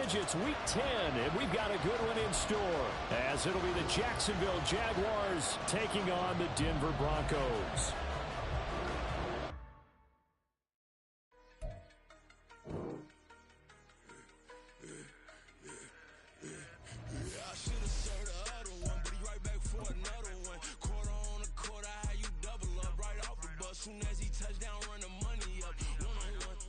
digits, Week 10, and we've got a good one in store, as it'll be the Jacksonville Jaguars taking on the Denver Broncos. Soon as he touchdown, run the money up. One-on-one.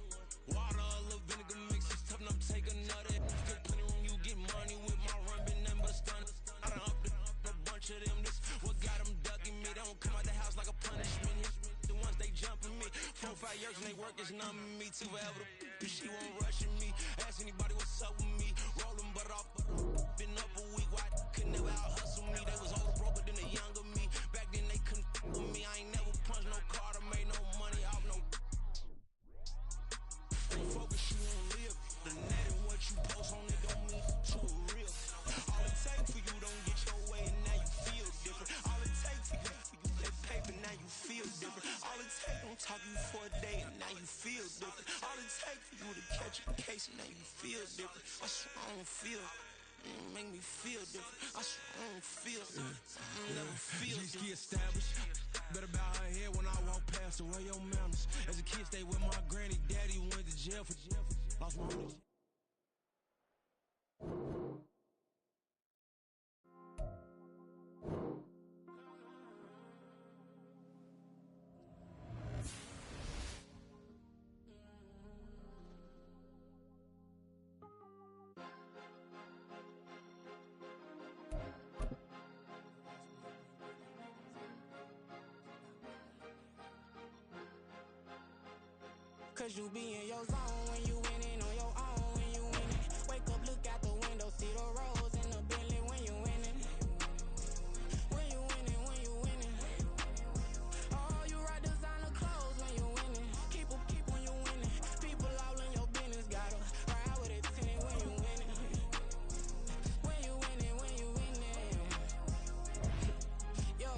Water, a little vinegar mix. It's tough enough to take another. Still plenty room, you get money with my run. Been nothing but a stun. I done upped a bunch of them. This what got them ducking me. They don't come out the house like a punishment. The ones they jumping me. 4 or 5 years and they work is numbing me. Too forever. She won't rushing me. Ask anybody what's up with me. Rolling butt off. Been up a week. Why could never out hustle me? They was older, broker than the younger me. Back then they couldn't with me. I ain't never punched no card or made no money off no. Focus, you won't live. The net and what you post on it don't mean too real. All it takes for you don't get your way and now you feel different. All it takes for you get paper, now you feel different. All it takes don't talk you for a day and now you feel different. All it takes for you to catch a case and now you feel different. I swear I don't feel. Make me feel different. I swear I don't feel. I never feel different. Established. Better bow her head when I walk past her. Where your manners? As a kid, stayed with my granny. Daddy went to jail for lost my money. Cause you be in your zone when you winning on your own when you winning. Wake up, look out the window, see the rose in the Bentley when you winning. When you winning, when you winning. Oh, you ride designer clothes when you winning. Keep when you winning. People all in your business, gotta ride with it tinted when you winning. When you winning, when you winning. Yo,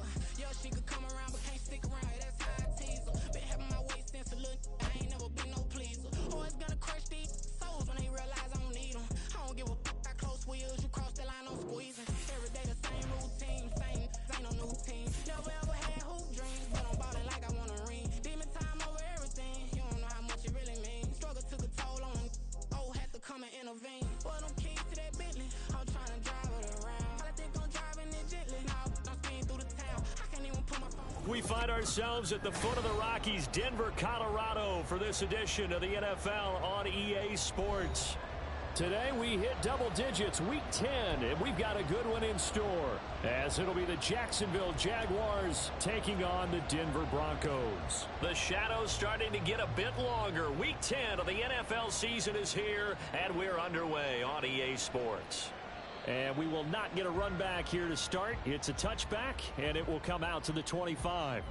she could come around but can't stick around. That's how I tease her. Been having my waist since a little. I ain't never been no pleaser. Always gonna crush these souls when they realize I don't need them. I don't give a f***. I close wheels, you cross the line, I'm squeezing. Every day the same routine, same, ain't no new team. Never ever had hoop dreams, but I'm ballin' like I want a ring. Demon time over everything, you don't know how much it really means. Struggle took a toll on them, had to come and intervene. Boy, them keys to that Bentley, I'm trying to drive it around. I think I'm driving it gently, now I'm speeding through the town. I can't even put my phone. We find ourselves at the foot of the Rockies, Denver, Colorado, for this edition of the NFL on EA Sports. Today we hit double digits, Week 10, and we've got a good one in store, as it'll be the Jacksonville Jaguars taking on the Denver Broncos. The shadows starting to get a bit longer. Week 10 of the NFL season is here, and we're underway on EA Sports. And we will not get a run back here to start. It's a touchback, and it will come out to the 25.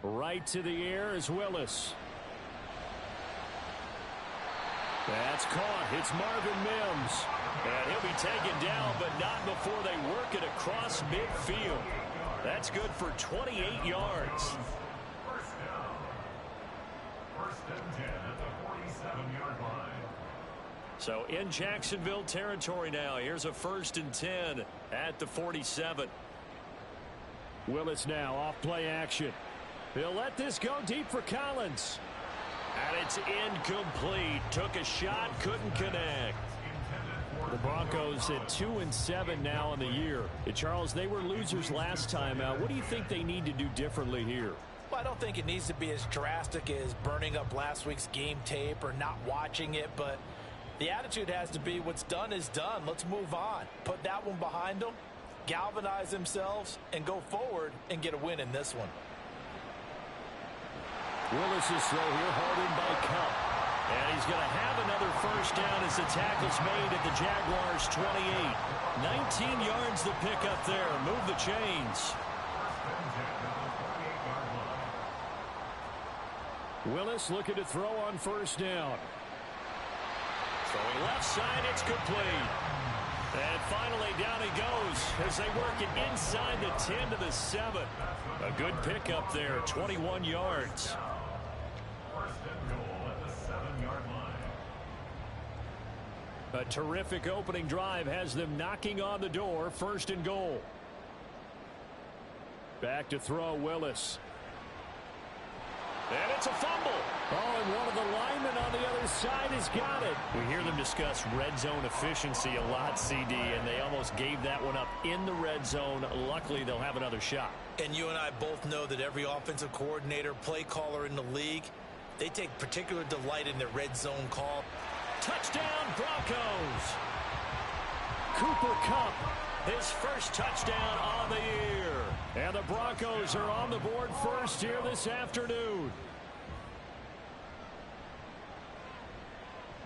Right to the air is Willis. That's caught. It's Marvin Mims. And he'll be taken down, but not before they work it across midfield. That's good for 28 yards. First down. First and 10 at the 47-yard line. So in Jacksonville territory now. Here's a 1st and 10 at the 47. Willis now off play action. He'll let this go deep for Collins. And it's incomplete. Took a shot, couldn't connect. The Broncos at 2-7 now in the year. Charles, they were losers last time out. What do you think they need to do differently here? Well, I don't think it needs to be as drastic as burning up last week's game tape or not watching it, but the attitude has to be what's done is done. Let's move on. Put that one behind them, galvanize themselves, and go forward and get a win in this one. Willis' throw here, hauled in by Cup. And he's going to have another first down as the tackle's made at the Jaguars' 28. 19 yards to pick up there. Move the chains. Willis looking to throw on first down. Throwing left side, it's complete. And finally, down he goes as they work it inside the 10 to the 7. A good pickup there, 21 yards. First and goal at the 7-yard line. A terrific opening drive has them knocking on the door, first and goal. Back to throw, Willis. And it's a fumble. Oh, and one of the linemen on the other side has got it. We hear them discuss red zone efficiency a lot, CD, and they almost gave that one up in the red zone. Luckily, they'll have another shot. And you and I both know that every offensive coordinator, play caller in the league, they take particular delight in their red zone call. Touchdown, Broncos. Cooper Kupp, his first touchdown on the year. And the Broncos are on the board first here this afternoon.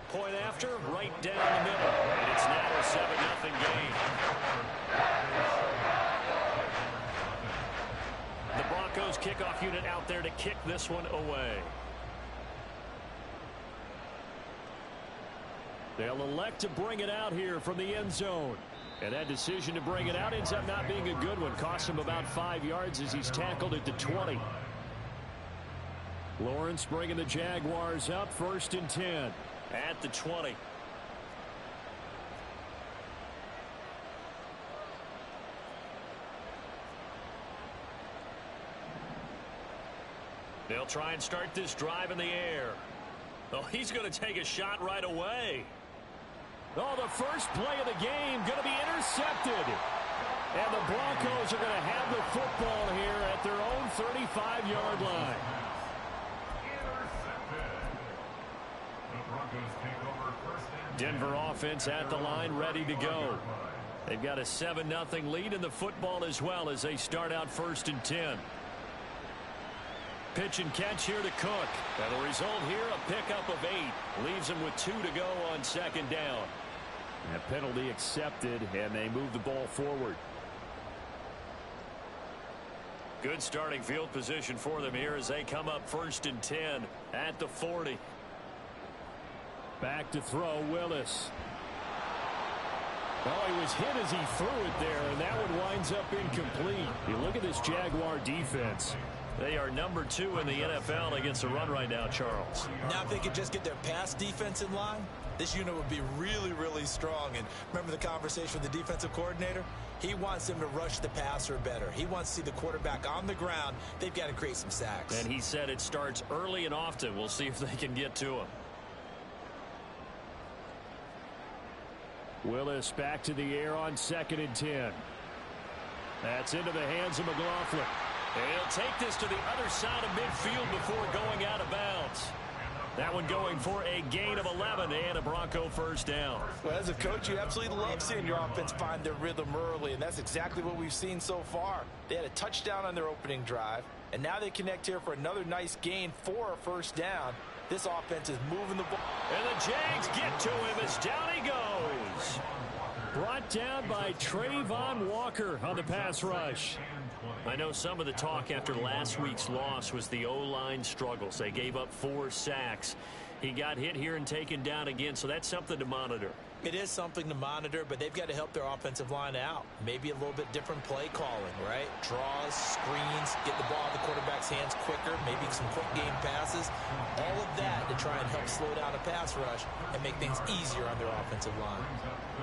Point after, right down the middle. And it's now a 7-0 game. The Broncos kickoff unit out there to kick this one away. They'll elect to bring it out here from the end zone. And that decision to bring it out ends up not being a good one. Cost him about 5 yards as he's tackled at the 20. Lawrence bringing the Jaguars up, first and 10 at the 20. They'll try and start this drive in the air. Oh, he's going to take a shot right away. Oh, the first play of the game going to be intercepted. And the Broncos are going to have the football here at their own 35-yard line. Intercepted. The Broncos take over first and 10. Denver offense at the line, ready to go. They've got a 7-0 lead in the football as well as they start out first and 10. Pitch and catch here to Cook. And the result here, a pickup of 8. Leaves him with 2 to go on second down. And a penalty accepted, and they move the ball forward. Good starting field position for them here as they come up first and 10 at the 40. Back to throw, Willis. Oh, he was hit as he threw it there, and that one winds up incomplete. You look at this Jaguar defense. They are number 2 in the NFL against the run right now, Charles. Now if they could just get their pass defense in line, this unit would be really, really strong. And remember the conversation with the defensive coordinator? He wants them to rush the passer better. He wants to see the quarterback on the ground. They've got to create some sacks. And he said it starts early and often. We'll see if they can get to him. Willis back to the air on second and 10. That's into the hands of McLaughlin. And he'll take this to the other side of midfield before going out of bounds. That one going for a gain of 11 and a Bronco first down. Well, as a coach, you absolutely love seeing your offense find their rhythm early, and that's exactly what we've seen so far. They had a touchdown on their opening drive, and now they connect here for another nice gain for a first down. This offense is moving the ball. And the Jags get to him as down he goes. Brought down by Trayvon Walker on the pass rush. I know some of the talk after last week's loss was the O-line struggles. They gave up 4 sacks. He got hit here and taken down again, so that's something to monitor. It is something to monitor, but they've got to help their offensive line out. Maybe a little bit different play calling, right? Draws, screens, get the ball in the quarterback's hands quicker, maybe some quick game passes. All of that to try and help slow down a pass rush and make things easier on their offensive line.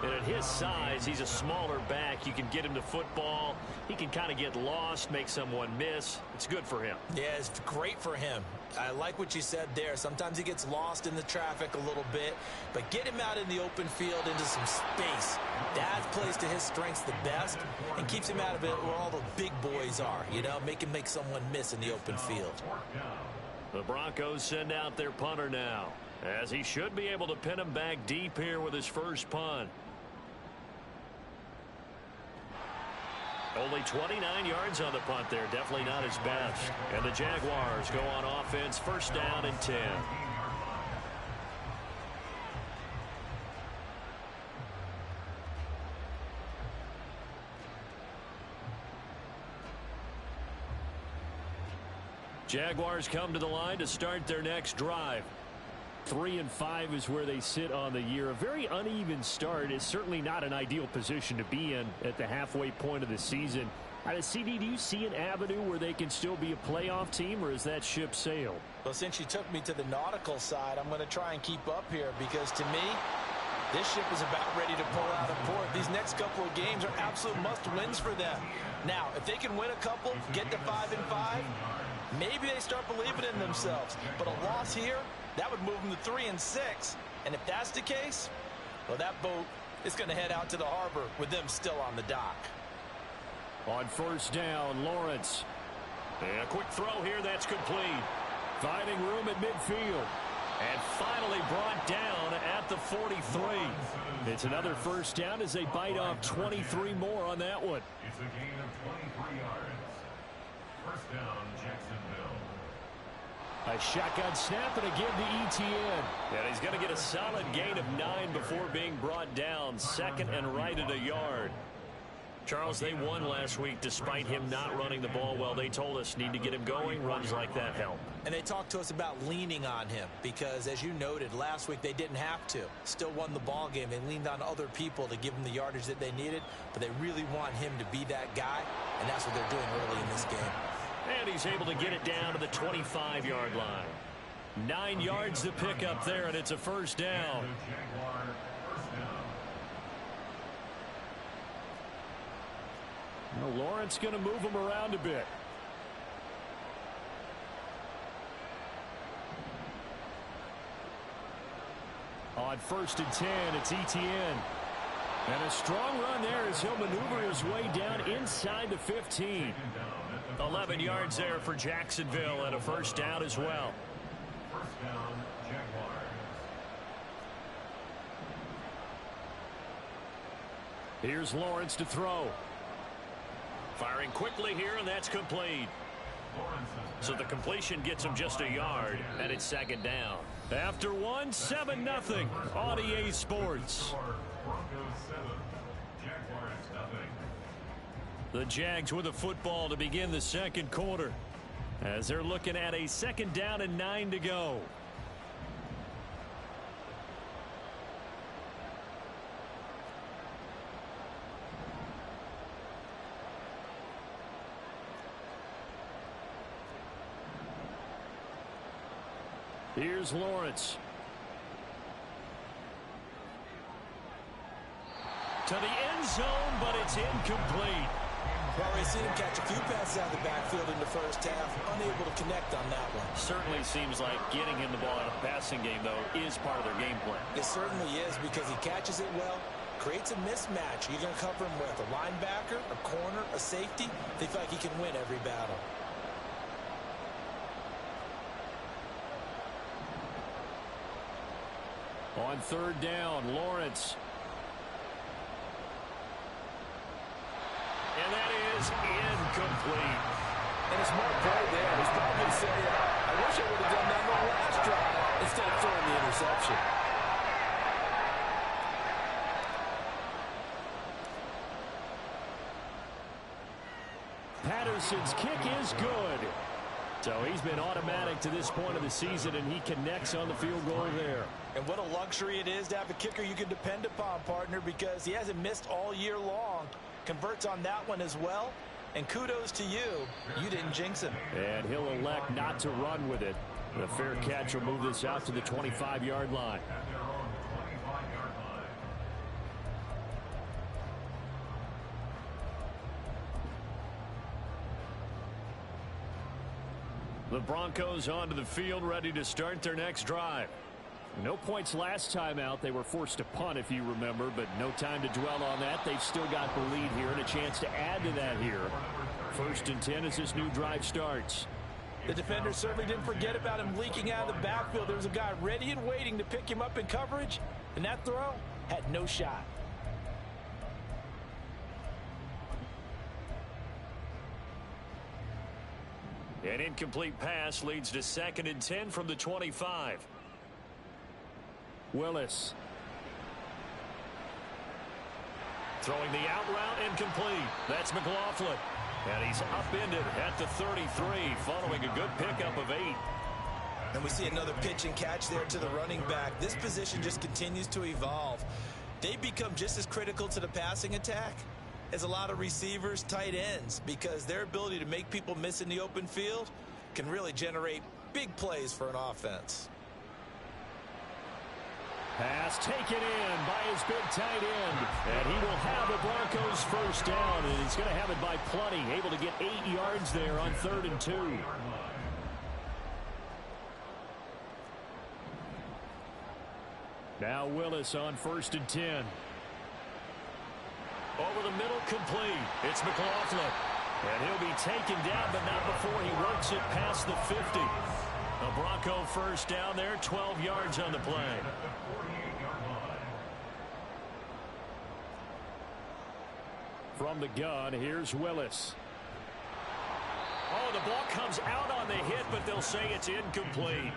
And at his size, he's a smaller back. You can get him to football. He can kind of get lost, make someone miss. It's good for him. Yeah, it's great for him. I like what you said there. Sometimes he gets lost in the traffic a little bit, but get him out in the open field into some space. That plays to his strengths the best and keeps him out of it where all the big boys are, you know, make him make someone miss in the open field. The Broncos send out their punter now, as he should be able to pin him back deep here with his first punt. Only 29 yards on the punt there. Definitely not his best. And the Jaguars go on offense, first down and 10. Jaguars come to the line to start their next drive. 3-5 is where they sit on the year. A very uneven start is certainly not an ideal position to be in at the halfway point of the season. CD, do you see an avenue where they can still be a playoff team, or is that ship sailed? Well, since you took me to the nautical side, I'm going to try and keep up here because to me, this ship is about ready to pull out of port. These next couple of games are absolute must-wins for them. Now, if they can win a couple, get to 5-5, maybe they start believing in themselves. But a loss here, that would move them to 3-6. And if that's the case, well, that boat is going to head out to the harbor with them still on the dock. On first down, Lawrence. And a quick throw here, that's complete. Finding room at midfield. And finally brought down at the 43. It's another first down as they bite off 23 more on that one. It's a gain of 23 yards. First down, Jacksonville. A shotgun snap and a give to Etienne. And he's going to get a solid gain of 9 before being brought down. Second and right at a yard. Charles, they won last week despite him not running the ball well. They told us need to get him going. Runs like that help. And they talked to us about leaning on him because, as you noted, last week they didn't have to. Still won the ball game. They leaned on other people to give them the yardage that they needed, but they really want him to be that guy, and that's what they're doing early in this game. And he's able to get it down to the 25-yard line. 9 yards to pick up there, and it's a first down. Well, Lawrence going to move him around a bit. On first and 10, it's Etienne. And a strong run there as he'll maneuver his way down inside the 15. 11 yards there for Jacksonville and a first down as well. First down, Jaguars. Here's Lawrence to throw. Firing quickly here, and that's complete. So the completion gets him just a yard, and it's second down. After one, 7-0 on EA Sports. Broncos 7, Jaguars nothing. The Jags with the football to begin the second quarter as they're looking at a second down and 9 to go. Here's Lawrence. To the end zone, but it's incomplete. Well, we've seen him catch a few passes out of the backfield in the first half, unable to connect on that one. Certainly seems like getting him the ball out of the passing game, though, is part of their game plan. It certainly is because he catches it well, creates a mismatch. You're going to cover him with a linebacker, a corner, a safety. They feel like he can win every battle. On third down, Lawrence. And that is incomplete. And a smart play there. He's probably saying, I wish I would have done that on the last drive instead of throwing the interception. Patterson's kick is good. So he's been automatic to this point of the season, and he connects on the field goal there. And what a luxury it is to have a kicker you can depend upon, partner, because he hasn't missed all year long. Converts on that one as well. And kudos to you. You didn't jinx him. And he'll elect not to run with it. The fair catch will move this out to the 25-yard line. At their own 25-yard line. The Broncos onto the field, ready to start their next drive. No points last time out. They were forced to punt, if you remember, but no time to dwell on that. They've still got the lead here and a chance to add to that here. First and 10 as this new drive starts. The defender certainly didn't forget about him leaking out of the backfield. There was a guy ready and waiting to pick him up in coverage, and that throw had no shot. An incomplete pass leads to second and 10 from the 25. Willis. Throwing the out route incomplete. That's McLaughlin. And he's upended at the 33 following a good pickup of 8. And we see another pitch and catch there to the running back. This position just continues to evolve. They become just as critical to the passing attack as a lot of receivers, tight ends, because their ability to make people miss in the open field can really generate big plays for an offense. Pass taken in by his big tight end. And he will have the Broncos first down. And he's going to have it by plenty. Able to get 8 yards there on 3rd and 2. Now Willis on 1st and 10. Over the middle, complete. It's McLaughlin. And he'll be taken down, but not before he works it past the 50. A Bronco first down there, 12 yards on the play. From the gun, here's Willis. Oh, the ball comes out on the hit, but they'll say it's incomplete.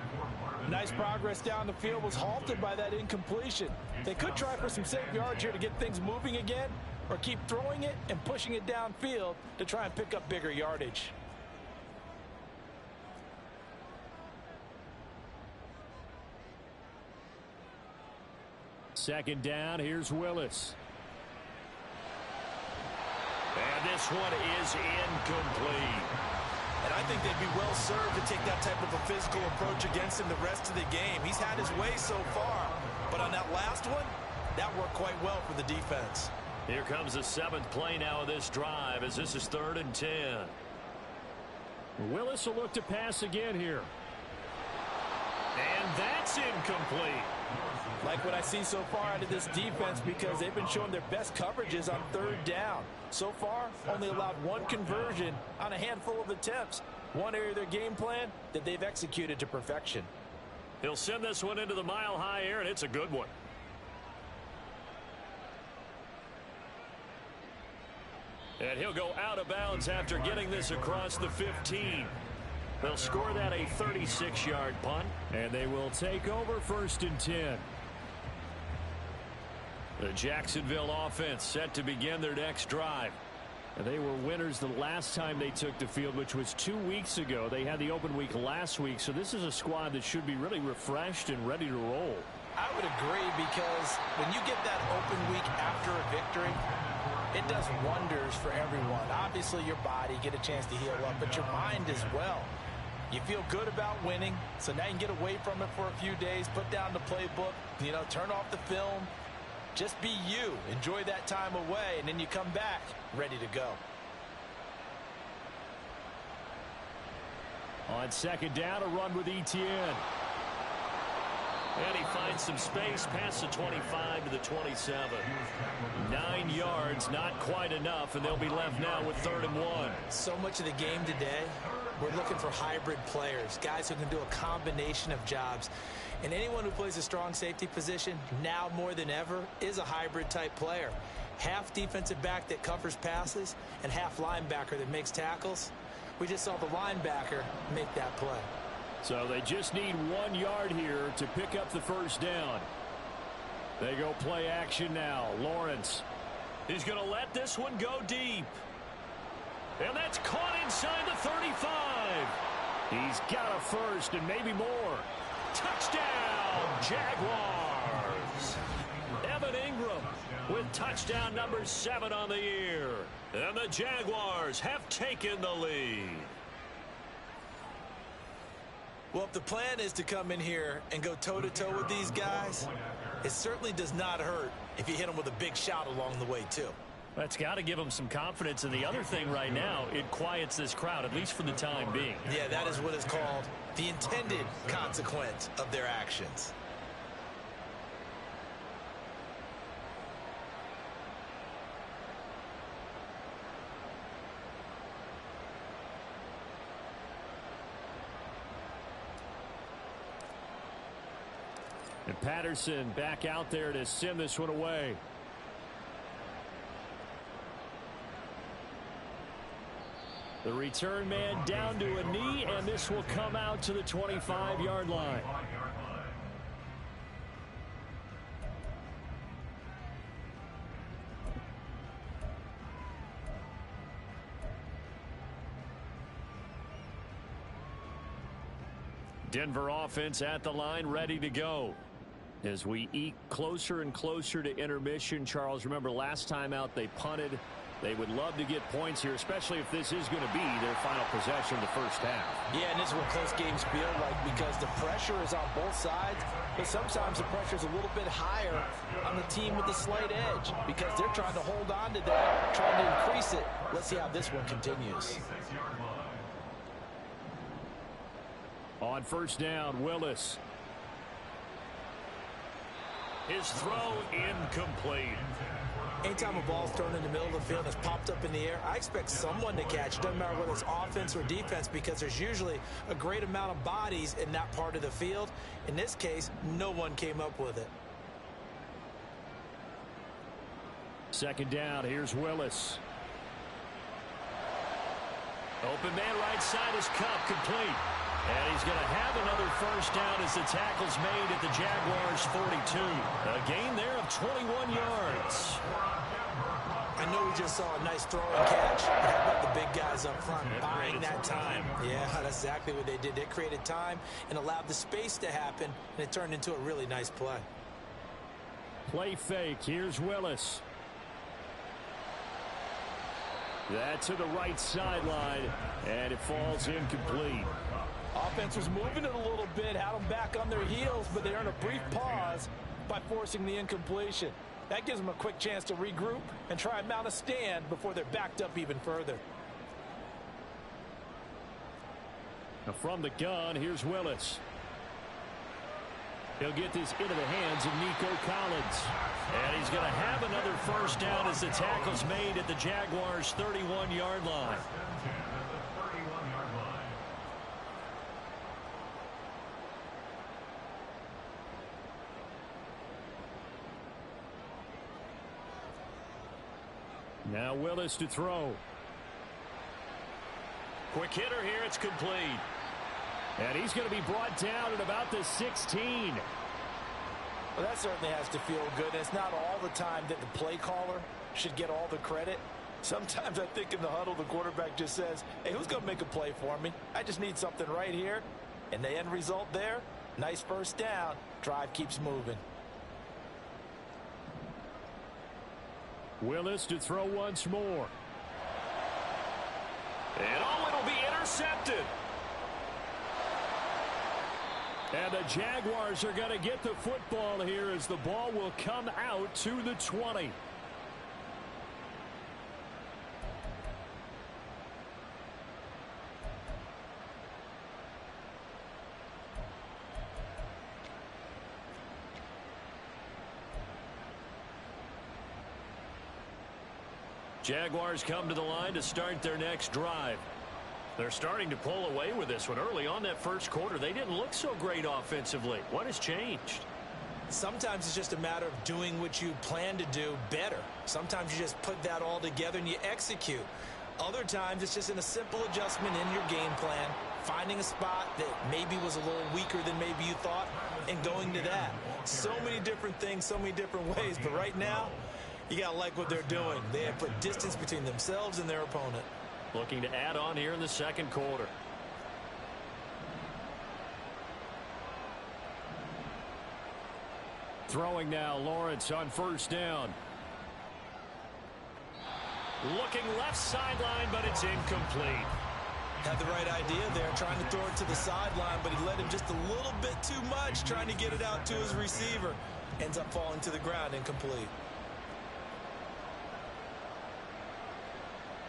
Nice progress down the field, was halted by that incompletion. They could try for some safe yards here to get things moving again, or keep throwing it and pushing it downfield to try and pick up bigger yardage. Second down, here's Willis. And this one is incomplete. And I think they'd be well served to take that type of a physical approach against him the rest of the game. He's had his way so far, but on that last one, that worked quite well for the defense. Here comes the 7th play now of this drive as this is 3rd and 10. Willis will look to pass again here. And that's incomplete. Like what I see so far out of this defense, because they've been showing their best coverages on 3rd down. So far, only allowed 1 conversion on a handful of attempts. One area of their game plan that they've executed to perfection. He'll send this one into the mile-high air, and it's a good one. And he'll go out of bounds after getting this across the 15. They'll score that a 36-yard punt, and they will take over 1st and 10. The Jacksonville offense set to begin their next drive. And they were winners the last time they took the field, which was 2 weeks ago. They had the open week last week, so this is a squad that should be really refreshed and ready to roll. I would agree, because when you get that open week after a victory, it does wonders for everyone. Obviously, your body, get a chance to heal up, but your mind as well. You feel good about winning, so now you can get away from it for a few days, put down the playbook, turn off the film. Just be you. Enjoy that time away, and then you come back ready to go. On 2nd down, a run with Etienne. And he finds some space past the 25 to the 27. 9 yards, not quite enough, and they'll be left now with 3rd and 1. So much of the game today, we're looking for hybrid players, guys who can do a combination of jobs. And anyone who plays a strong safety position, now more than ever, is a hybrid type player. Half defensive back that covers passes and half linebacker that makes tackles. We just saw the linebacker make that play. So they just need 1 yard here to pick up the first down. They go play action now. Lawrence. He's going to let this one go deep. And that's caught inside the 35. He's got a first and maybe more. Touchdown, Jaguars. Evan Ingram with touchdown number 7 on the year. And the Jaguars have taken the lead. Well, if the plan is to come in here and go toe-to-toe with these guys, it certainly does not hurt if you hit them with a big shot along the way, too. That's got to give them some confidence. And the other thing right now, it quiets this crowd, at least for the time being. Yeah, that is what is called the intended consequence of their actions. And Patterson back out there to send this one away. The return man down to a knee, and this will come out to the 25-yard line. Denver offense at the line, ready to go. As we eke closer and closer to intermission, Charles, remember last time out they punted. They would love to get points here, especially if this is going to be their final possession of the first half. Yeah, and this is what close games feel like because the pressure is on both sides, but sometimes the pressure is a little bit higher on the team with the slight edge because they're trying to hold on to that, trying to increase it. Let's see how this one continues. On first down, Willis. His throw incomplete. Anytime a ball's thrown in the middle of the field and it's popped up in the air, I expect someone to catch it. Doesn't matter whether it's offense or defense because there's usually a great amount of bodies in that part of the field. In this case, no one came up with it. Second down, here's Willis. Open man right side is Kupp, complete. And he's going to have another first down as the tackle's made at the Jaguars' 42. A gain there of 21 yards. I know we just saw a nice throw and catch. How about the big guys up front buying that time? Yeah, that's exactly what they did. They created time and allowed the space to happen, and it turned into a really nice play. Play fake. Here's Willis. That to the right sideline, and it falls incomplete. Offense was moving it a little bit, had them back on their heels, but they earned a brief pause by forcing the incompletion. That gives them a quick chance to regroup and try and mount a stand before they're backed up even further. Now from the gun, here's Willis. He'll get this into the hands of Nico Collins. And he's going to have another first down as the tackle's made at the Jaguars' 31-yard line. Now Willis to throw. Quick hitter here, it's complete. And he's going to be brought down at about the 16. Well, that certainly has to feel good. It's not all the time that the play caller should get all the credit. Sometimes I think in the huddle, the quarterback just says, hey, who's going to make a play for me? I just need something right here. And the end result there, nice first down. Drive keeps moving. Willis to throw once more. And it'll be intercepted. And the Jaguars are going to get the football here as the ball will come out to the 20. Jaguars come to the line to start their next drive. They're starting to pull away with this one. Early on that first quarter, they didn't look so great offensively. What has changed? Sometimes it's just a matter of doing what you plan to do better. Sometimes you just put that all together and you execute. Other times it's just in a simple adjustment in your game plan, finding a spot that maybe was a little weaker than maybe you thought, and going to that. So many different things, so many different ways, but right now, you got to like what they're doing. They have put distance between themselves and their opponent. Looking to add on here in the second quarter. Throwing now, Lawrence on first down. Looking left sideline, but it's incomplete. Had the right idea there, trying to throw it to the sideline, but he let him just a little bit too much, trying to get it out to his receiver. Ends up falling to the ground, incomplete.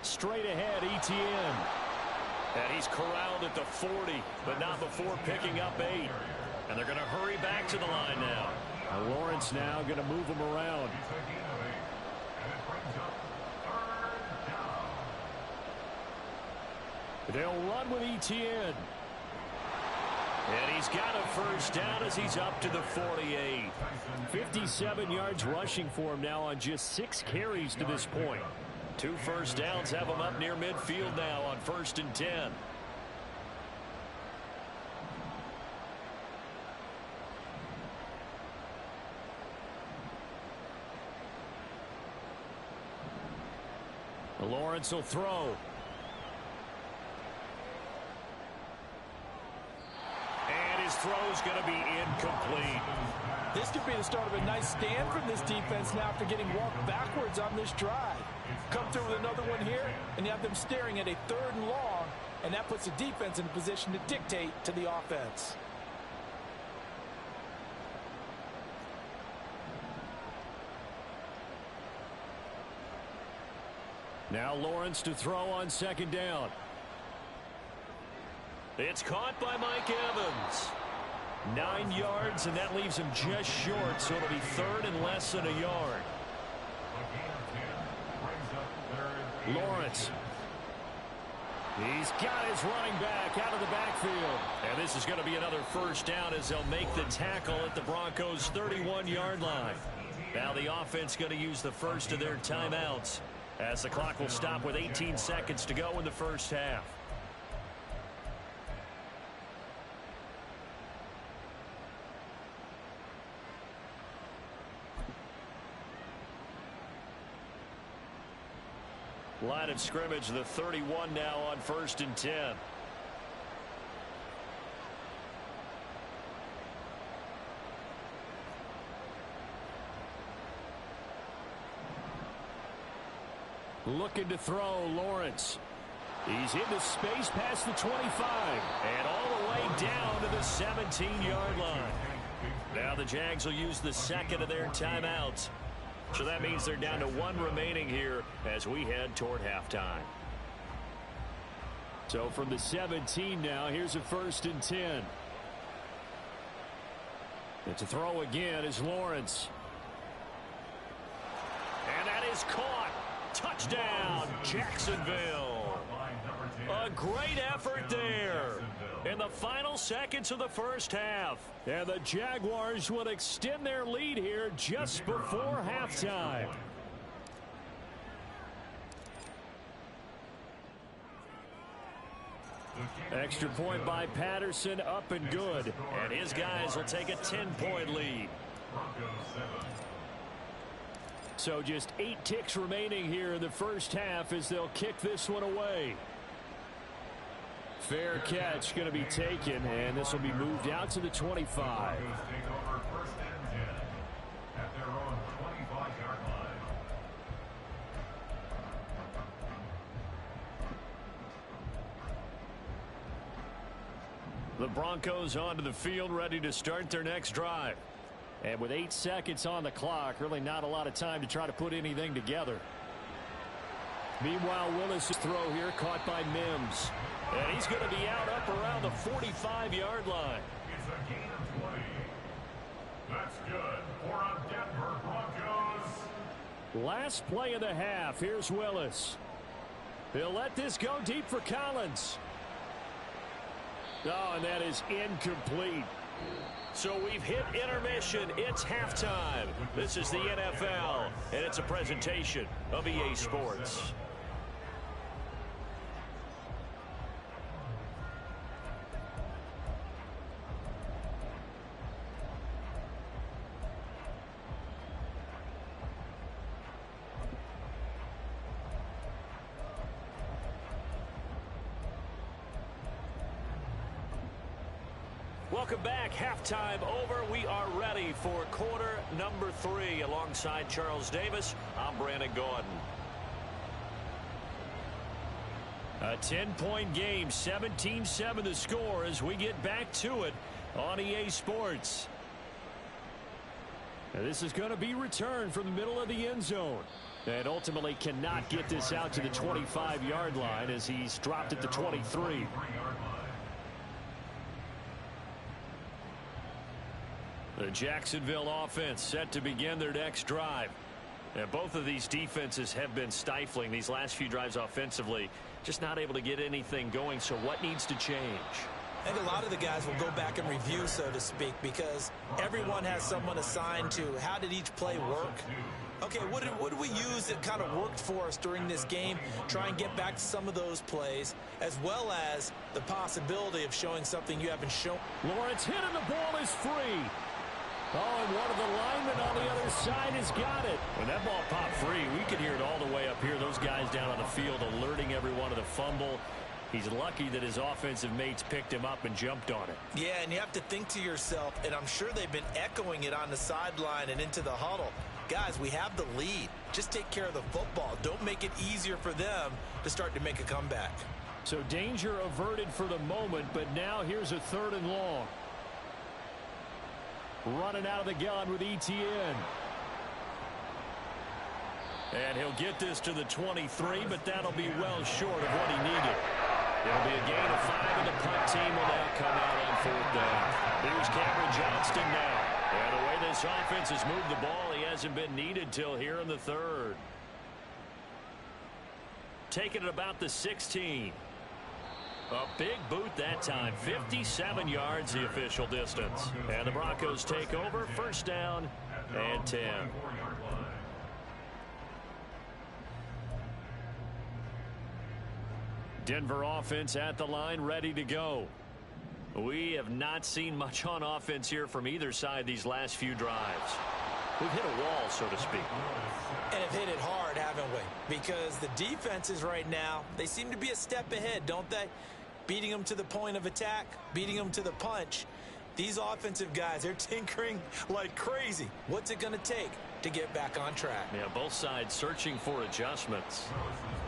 Straight ahead, Etienne. And he's corralled at the 40, but not before picking up 8. And they're going to hurry back to the line now. Lawrence now going to move him around. They'll run with Etienne. And he's got a first down as he's up to the 48. 57 yards rushing for him now on just 6 carries to this point. 2 first downs have him up near midfield now on 1st and 10. Lawrence will throw. And throw's going to be incomplete. This could be the start of a nice stand from this defense now after getting walked backwards on this drive. Come through with another one here, and you have them staring at a 3rd and long, and that puts the defense in a position to dictate to the offense. Now Lawrence to throw on 2nd down. It's caught by Mike Evans. 9 yards, and that leaves him just short, so it'll be 3rd and less than a yard. Lawrence. He's got his running back out of the backfield. And this is going to be another 1st down as they'll make the tackle at the Broncos' 31-yard line. Now the offense going to use the first of their timeouts as the clock will stop with 18 seconds to go in the 1st half. Line of scrimmage, the 31 now on 1st and 10. Looking to throw, Lawrence. He's into space past the 25 and all the way down to the 17-yard line. Now the Jags will use the 2nd of their timeouts. So that means they're down to 1 remaining here as we head toward halftime. So from the 17 now, here's a 1st and 10. And to throw again is Lawrence. And that is caught. Touchdown, Jacksonville. A great effort there in the final seconds of the 1st half. And the Jaguars will extend their lead here just before halftime. Extra point by Patterson, up and good. And his guys will take a 10-point lead. So just 8 ticks remaining here in the 1st half as they'll kick this one away. Fair catch going to be taken, and this will be moved out to the 25. The Broncos onto the field, ready to start their next drive. And with 8 seconds on the clock, really not a lot of time to try to put anything together. Meanwhile, Willis' throw here caught by Mims. And he's going to be out up around the 45-yard line. It's a gain of 20. That's good for a Denver Broncos. Last play of the half. Here's Willis. He'll let this go deep for Collins. Oh, and that is incomplete. So we've hit intermission. It's halftime. This is the NFL, and it's a presentation of EA Sports. Welcome back. Halftime over. We are ready for quarter number 3. Alongside Charles Davis, I'm Brandon Gaudin. A 10-point game, 17-7 the score as we get back to it on EA Sports. Now this is going to be returned from the middle of the end zone. And ultimately cannot get this out to the 25-yard line as he's dropped at the 23. The Jacksonville offense set to begin their next drive. And both of these defenses have been stifling these last few drives offensively. Just not able to get anything going. So what needs to change? I think a lot of the guys will go back and review, so to speak, because everyone has someone assigned to how did each play work. Okay, what did we use that kind of worked for us during this game? Try and get back to some of those plays, as well as the possibility of showing something you haven't shown. Lawrence hit and the ball is free. Oh, and one of the linemen on the other side has got it. When that ball popped free, we could hear it all the way up here. Those guys down on the field alerting everyone of the fumble. He's lucky that his offensive mates picked him up and jumped on it. Yeah, and you have to think to yourself, and I'm sure they've been echoing it on the sideline and into the huddle. Guys, we have the lead. Just take care of the football. Don't make it easier for them to start to make a comeback. So danger averted for the moment, but now here's a 3rd and long. Running out of the gun with Etienne. And he'll get this to the 23, but that'll be well short of what he needed. It'll be a gain of 5, and the punt team will now come out on 4th down. Here's Cameron Johnston now. And the way this offense has moved the ball, he hasn't been needed till here in the 3rd. Taking it about the 16. A big boot that time. 57 yards the official distance. And the Broncos take over. 1st down and 10. Denver offense at the line, ready to go. We have not seen much on offense here from either side these last few drives. We've hit a wall, so to speak. And have hit it hard, haven't we? Because the defenses right now, they seem to be a step ahead, don't they? Beating them to the point of attack, beating them to the punch. These offensive guys, they're tinkering like crazy. What's it going to take to get back on track? Yeah, both sides searching for adjustments.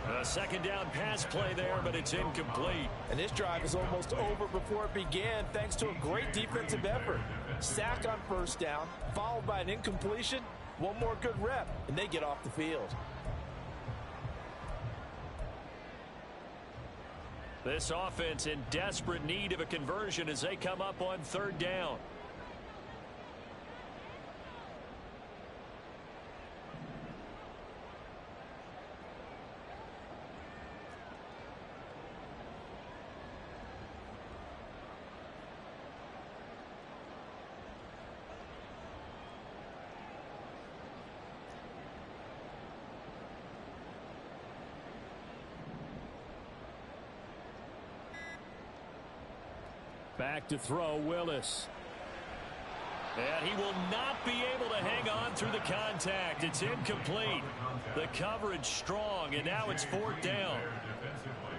A 2nd down pass play there, but it's incomplete. And this drive is almost over before it began, thanks to a great defensive effort. Sack on 1st down, followed by an incompletion. One more good rep, and they get off the field. This offense in desperate need of a conversion as they come up on 3rd down. Back to throw, Willis. And he will not be able to hang on through the contact. It's incomplete. The coverage strong, and now it's 4th down.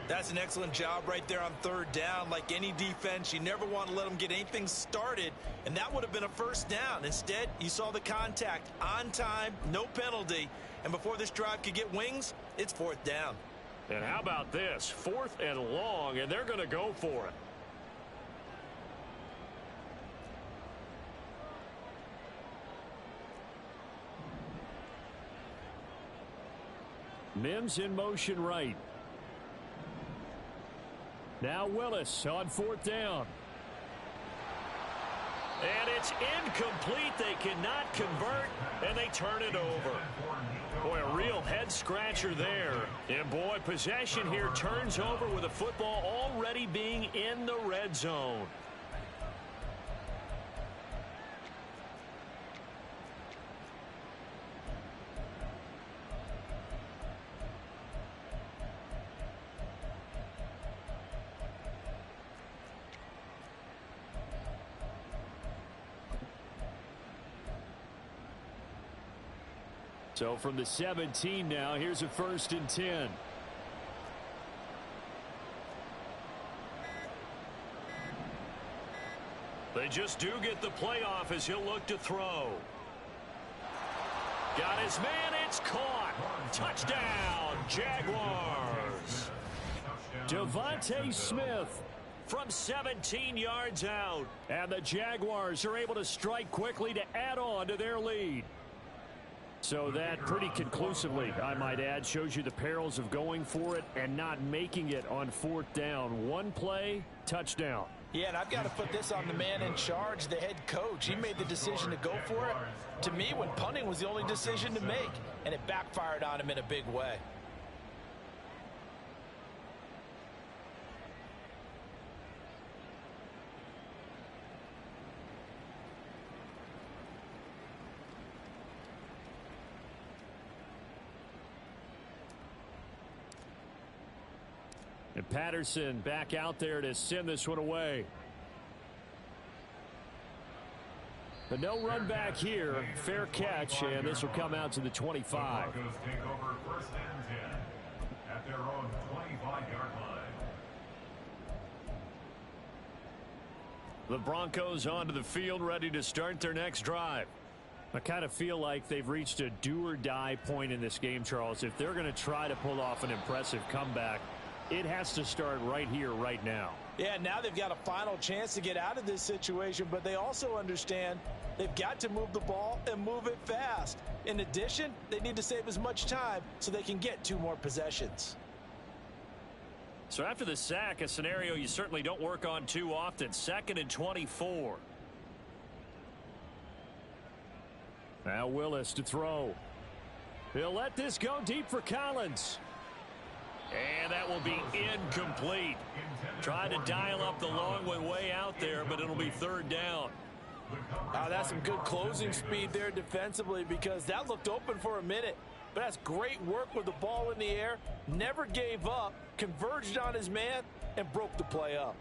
That's an excellent job right there on 3rd down. Like any defense, you never want to let them get anything started, and that would have been a 1st down. Instead, you saw the contact on time, no penalty, and before this drive could get wings, it's 4th down. And how about this? 4th and long, and they're going to go for it. Mims in motion right. Now Willis on 4th down. And it's incomplete. They cannot convert, and they turn it over. Boy, a real head-scratcher there. And, boy, possession here turns over with the football already being in the red zone. So from the 17 now, here's a 1st and 10. They just do get the playoff as he'll look to throw. Got his man, it's caught. Touchdown, Jaguars. Devontae Smith from 17 yards out. And the Jaguars are able to strike quickly to add on to their lead. So that pretty conclusively, I might add, shows you the perils of going for it and not making it on 4th down. One play, touchdown. Yeah, and I've got to put this on the man in charge, the head coach. He made the decision to go for it. To me, when punting was the only decision to make, and it backfired on him in a big way. And Patterson back out there to send this one away. But no run back here. Fair catch, and this will come out to the 25. The Broncos take over 1st and 10 at their own 25-yard line. The Broncos onto the field, ready to start their next drive. I kind of feel like they've reached a do-or-die point in this game, Charles. If they're going to try to pull off an impressive comeback, it has to start right here, right now. Yeah, now they've got a final chance to get out of this situation, but they also understand they've got to move the ball and move it fast. In addition, they need to save as much time so they can get 2 more possessions. So after the sack, a scenario you certainly don't work on too often. 2nd and 24. Now Willis to throw. He'll let this go deep for Collins. And that will be incomplete. Trying to dial up the long one way out there, but it'll be 3rd down. That's some good closing speed there defensively, because that looked open for a minute. But that's great work with the ball in the air. Never gave up, converged on his man, and broke the play up.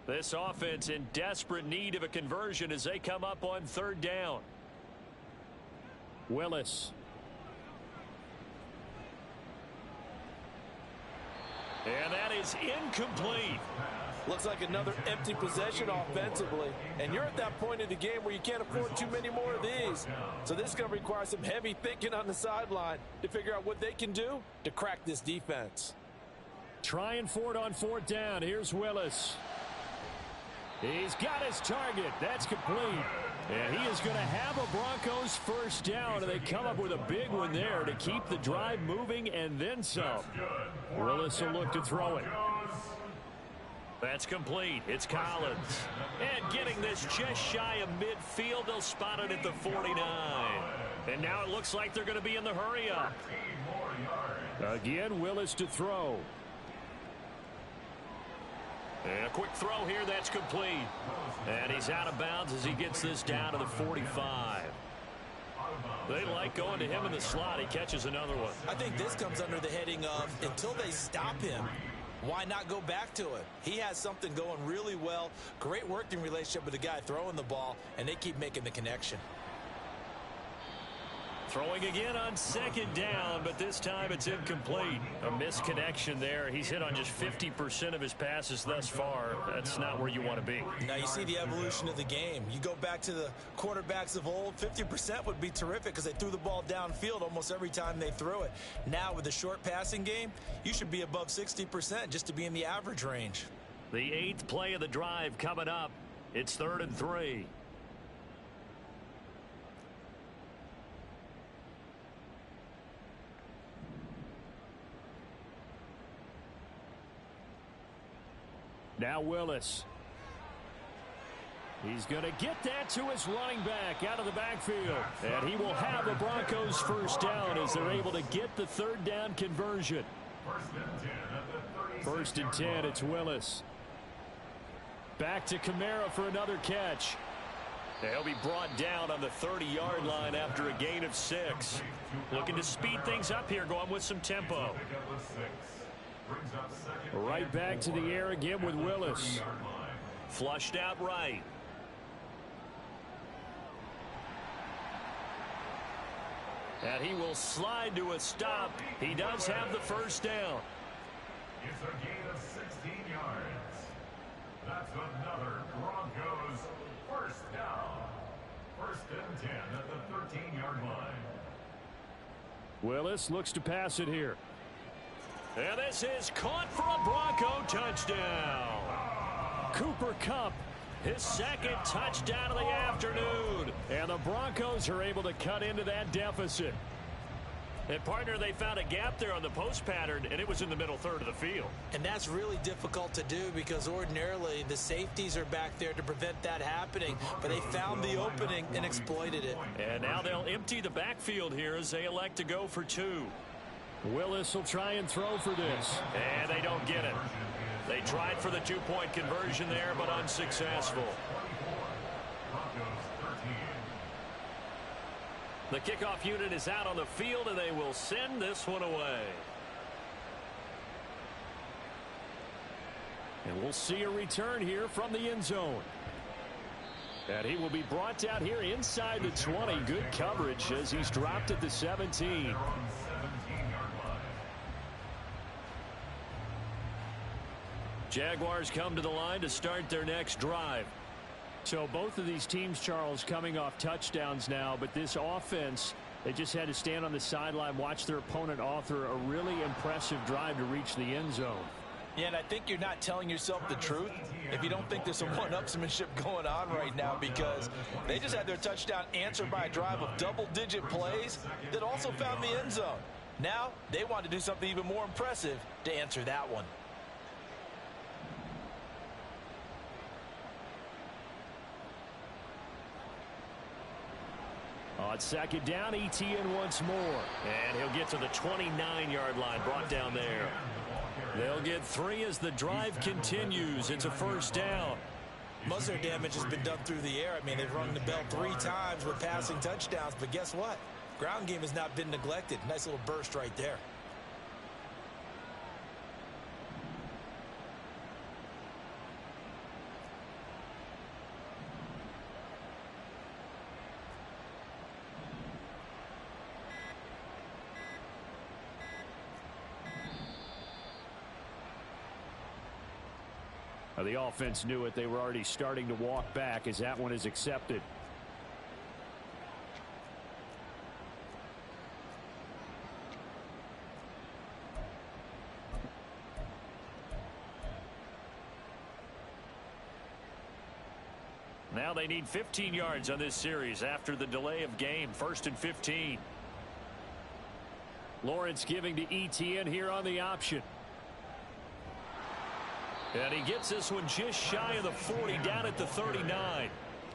This offense in desperate need of a conversion as they come up on 3rd down. Willis. And that is incomplete. Looks like another empty possession offensively. And you're at that point in the game where you can't afford too many more of these. So this is going to require some heavy thinking on the sideline to figure out what they can do to crack this defense. Trying for it on 4th down. Here's Willis. He's got his target. That's complete. And he is going to have a Broncos 1st down, and they come up with a big one there to keep the drive moving and then some. Willis will look to throw it. That's complete. It's Collins. And getting this just shy of midfield, they'll spot it at the 49. And now it looks like they're going to be in the hurry up. Again, Willis to throw. And a quick throw here, that's complete. And he's out of bounds as he gets this down to the 45. They like going to him in the slot. He catches another one. I think this comes under the heading of, until they stop him, why not go back to it? He has something going really well. Great working relationship with the guy throwing the ball, and they keep making the connection. Throwing again on 2nd down, but this time it's incomplete. A misconnection there. He's hit on just 50% of his passes thus far. That's not where you want to be. Now you see the evolution of the game. You go back to the quarterbacks of old, 50% would be terrific because they threw the ball downfield almost every time they threw it. Now with the short passing game, you should be above 60% just to be in the average range. The 8th play of the drive coming up. It's 3rd and 3. Now Willis. He's going to get that to his running back out of the backfield. And he will have the Broncos 1st down as they're able to get the 3rd down conversion. 1st and 10, it's Willis. Back to Kamara for another catch. They'll be brought down on the 30-yard line after a gain of 6. Looking to speed things up here, going with some tempo. Right back to the air again with Willis. Flushed out right. And he will slide to a stop. He does have the 1st down. It's a gain of 16 yards. That's another Broncos 1st down. 1st and 10 at the 13-yard line. Willis looks to pass it here. And this is caught for a Bronco touchdown. Cooper Kupp, his 2nd touchdown of the afternoon. And the Broncos are able to cut into that deficit. And, partner, they found a gap there on the post pattern, and it was in the middle 3rd of the field. And that's really difficult to do because ordinarily the safeties are back there to prevent that happening. But they found the opening and exploited it. And now they'll empty the backfield here as they elect to go for 2. Willis will try and throw for this. And they don't get it. They tried for the 2-point conversion there, but unsuccessful. The kickoff unit is out on the field, and they will send this one away. And we'll see a return here from the end zone. And he will be brought down here inside the 20. Good coverage as he's dropped at the 17. Jaguars come to the line to start their next drive. So both of these teams, Charles, coming off touchdowns now, but this offense, they just had to stand on the sideline, watch their opponent author a really impressive drive to reach the end zone. Yeah, and I think you're not telling yourself the truth if you don't think there's some one-upsmanship going on right now, because they just had their touchdown answered by a drive of double-digit plays that also found the end zone. Now they want to do something even more impressive to answer that one. On second down, Etienne once more. And he'll get to the 29-yard line, brought down there. They'll get 3 as the drive continues. It's a first down. Most of their damage has been done through the air. I mean, they've rung the bell 3 times with passing touchdowns. But guess what? Ground game has not been neglected. Nice little burst right there. The offense knew it. They were already starting to walk back as that one is accepted. Now they need 15 yards on this series after the delay of game. 1st and 15. Lawrence giving to Etienne here on the option. And he gets this one just shy of the 40, down at the 39.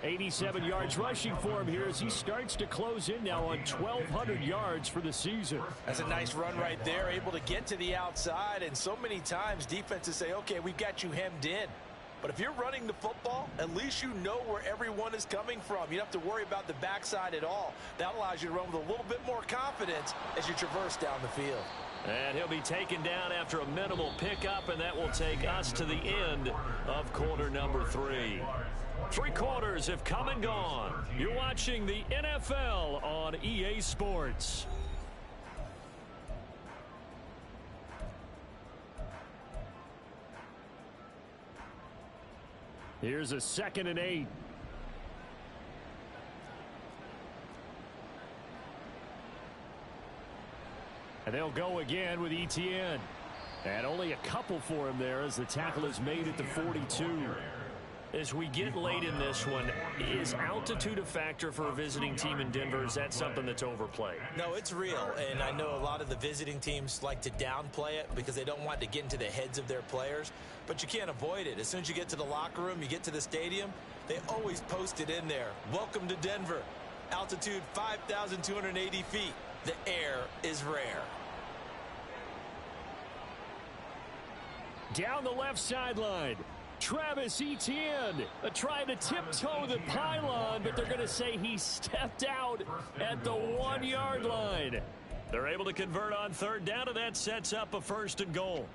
87 yards rushing for him here as he starts to close in now on 1,200 yards for the season. That's a nice run right there, able to get to the outside. And so many times defenses say, okay, we've got you hemmed in. But if you're running the football, at least you know where everyone is coming from. You don't have to worry about the backside at all. That allows you to run with a little bit more confidence as you traverse down the field. And he'll be taken down after a minimal pickup, and that will take us to the end of quarter number 3. 3 quarters have come and gone. You're watching the NFL on EA Sports. Here's a 2nd and 8. And they'll go again with Etienne. And only a couple for him there as the tackle is made at the 42. As we get late in this one, is altitude a factor for a visiting team in Denver? Is that something that's overplayed? No, it's real. And I know a lot of the visiting teams like to downplay it because they don't want to get into the heads of their players. But you can't avoid it. As soon as you get to the locker room, you get to the stadium, they always post it in there. Welcome to Denver. Altitude 5,280 feet. The air is rare. Down the left sideline, Travis Etienne trying to tiptoe the pylon, but they're going to say he stepped out at the 1-yard line. They're able to convert on 3rd down, and that sets up a 1st and goal.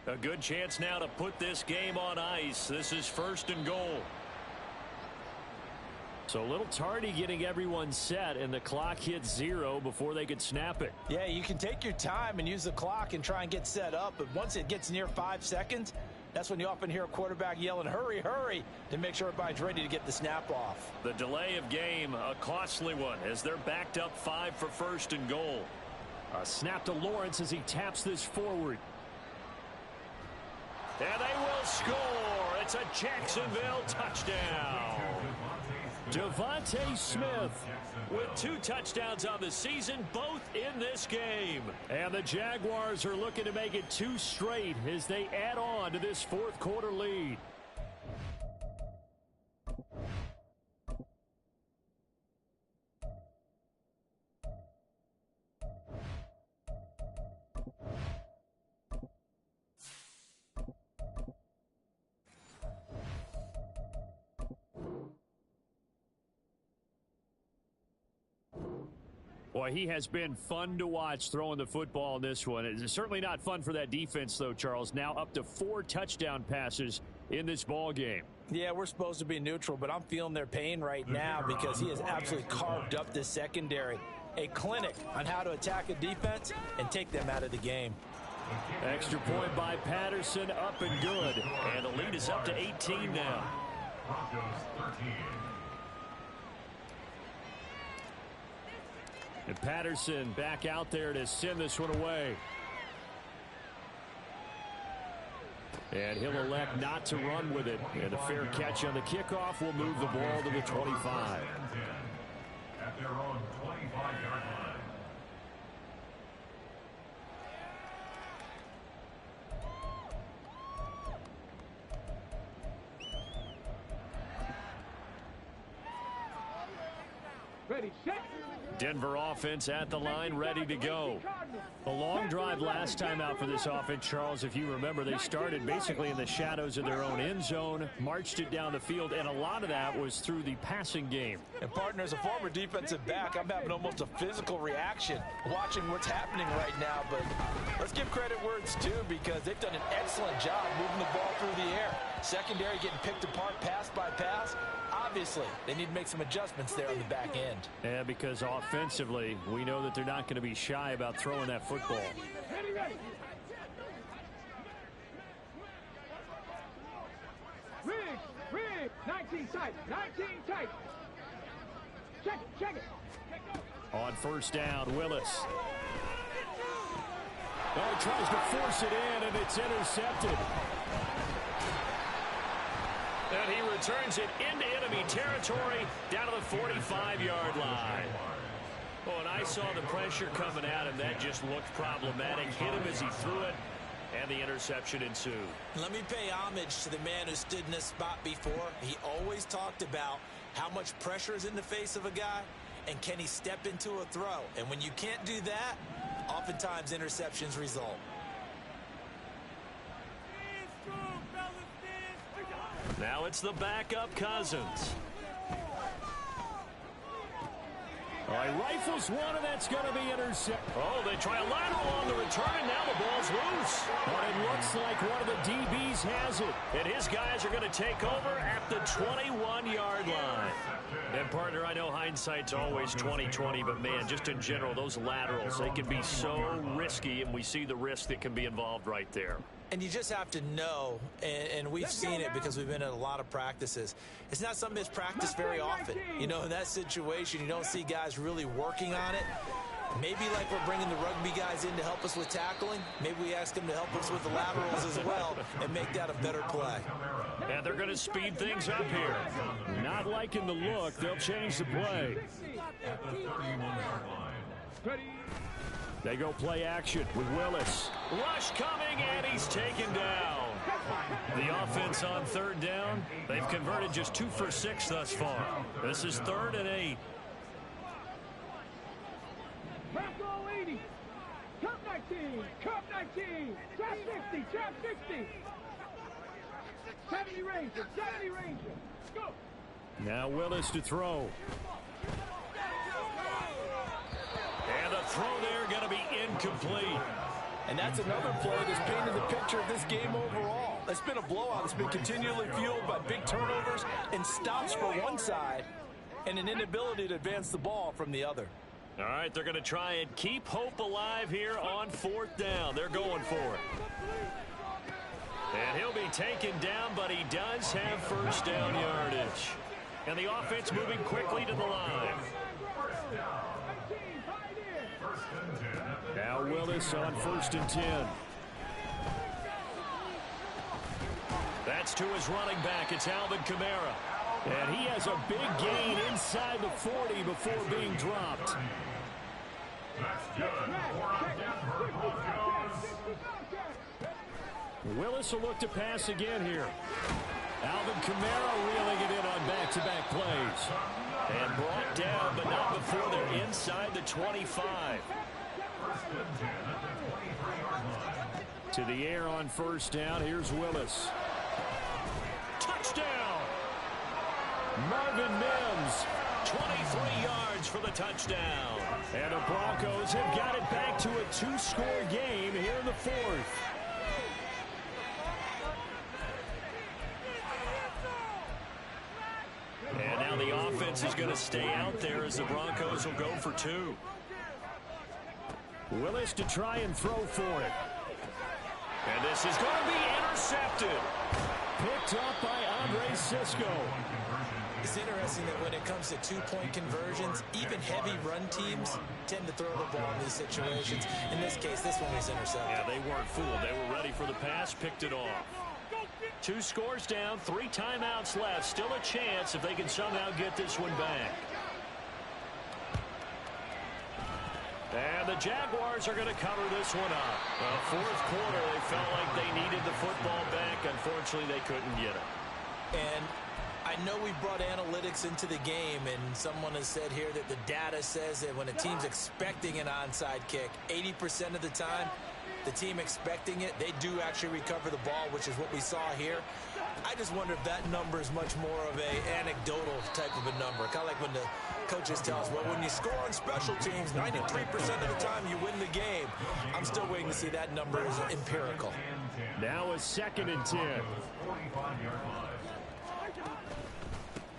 A good chance now to put this game on ice. This is 1st and goal. So a little tardy getting everyone set, and the clock hits 0 before they could snap it. Yeah, you can take your time and use the clock and try and get set up, but once it gets near 5 seconds, that's when you often hear a quarterback yelling, hurry, hurry, to make sure everybody's ready to get the snap off. The delay of game, a costly one, as they're backed up 5 for 1st and goal. A snap to Lawrence as he taps this forward. And they will score. It's a Jacksonville touchdown. Devontae Smith with 2 touchdowns on the season, both in this game. And the Jaguars are looking to make it 2 straight as they add on to this 4th quarter lead. Boy, he has been fun to watch throwing the football in this one. It's certainly not fun for that defense, though, Charles. Now up to 4 touchdown passes in this ball game. Yeah, we're supposed to be neutral, but I'm feeling their pain right now because he has absolutely carved up this secondary. A clinic on how to attack a defense and take them out of the game. Extra point by Patterson, up and good. And the lead is up to 18 now. Broncos 13. And Patterson back out there to send this one away. And he'll elect not to run with it. And a fair catch on the kickoff will move the ball to the 25. At their own 25-yard line. Ready, set. Denver offense at the line, ready to go. A long drive last time out for this offense, Charles. If you remember, they started basically in the shadows of their own end zone, marched it down the field, and a lot of that was through the passing game. And, partner, as a former defensive back, I'm having almost a physical reaction watching what's happening right now. But let's give credit where it's due because they've done an excellent job moving the ball through the air. Secondary getting picked apart pass by pass. Obviously, they need to make some adjustments there on the back end. Yeah, because offensively, we know that they're not going to be shy about throwing that football. Ready, ready. Rig, 19 tight, 19 tight. Check it. On first down, Willis. Oh, tries to force it in, and it's intercepted. And he returns it into enemy territory down to the 45-yard line. Oh, and I saw the pressure coming at him. That just looked problematic. Hit him as he threw it, and the interception ensued. Let me pay homage to the man who stood in this spot before. He always talked about how much pressure is in the face of a guy, and can he step into a throw? And when you can't do that, oftentimes interceptions result. Now it's the backup Cousins. Oh, he rifles one, and that's going to be intercepted. Oh, they try a lateral on the return, and now the ball's loose. But it looks like one of the DBs has it. And his guys are going to take over at the 21-yard line. And, partner, I know hindsight's always 20/20, but, man, just in general, those laterals, they can be so risky, and we see the risk that can be involved right there. And you just have to know, and we've seen it because we've been in a lot of practices. It's not something that's practiced very often. You know, in that situation, you don't see guys really working on it. Maybe like we're bringing the rugby guys in to help us with tackling. Maybe we ask them to help us with the laterals as well and make that a better play. And they're going to speed things up here. Not liking the look. They'll change the play. At the 31-yard line. Ready. They go play action with Willis. Rush coming, and he's taken down. The offense on third down. They've converted just 2 for 6 thus far. This is 3rd and 8. Bronco 80. Cup 19. Trap 60. 70 Ranger. Go. Now Willis to throw. And the throw there going to be incomplete. And that's another play that's painted the picture of this game overall. It's been a blowout. It's been continually fueled by big turnovers and stops for one side and an inability to advance the ball from the other. All right, they're going to try and keep hope alive here on 4th down. They're going for it. And he'll be taken down, but he does have first down yardage. And the offense moving quickly to the line. Now Willis on 1st and 10. That's to his running back. It's Alvin Kamara. And he has a big gain inside the 40 before being dropped. That's good for a Denver Broncos. Willis will look to pass again here. Alvin Kamara reeling it in on back-to-back plays. And brought down, but not before they're inside the 25. To the air on first down. Here's Willis. Touchdown! Marvin Mims 23 yards for the touchdown. And the Broncos have got it back to a 2-score game here in the fourth. And now the offense is going to stay out there as the Broncos will go for 2. Willis to try and throw for it. And this is going to be intercepted. Picked up by Andre Cisco. It's interesting that when it comes to two-point conversions, even heavy run teams tend to throw the ball in these situations. In this case, this one was intercepted. Yeah, they weren't fooled. They were ready for the pass, picked it off. 2 scores down, 3 timeouts left. Still a chance if they can somehow get this one back. And the Jaguars are going to cover this one up. Fourth quarter, they felt like they needed the football back. Unfortunately, they couldn't get it. And I know we brought analytics into the game, and someone has said here that the data says that when a team's expecting an onside kick, 80% of the time, the team expecting it, they do actually recover the ball, which is what we saw here. I just wonder if that number is much more of an anecdotal type of a number. Kind of like when the coaches tell us, well, when you score on special teams, 93% of the time you win the game. I'm still waiting to see that number is empirical. Now a 2nd and 10.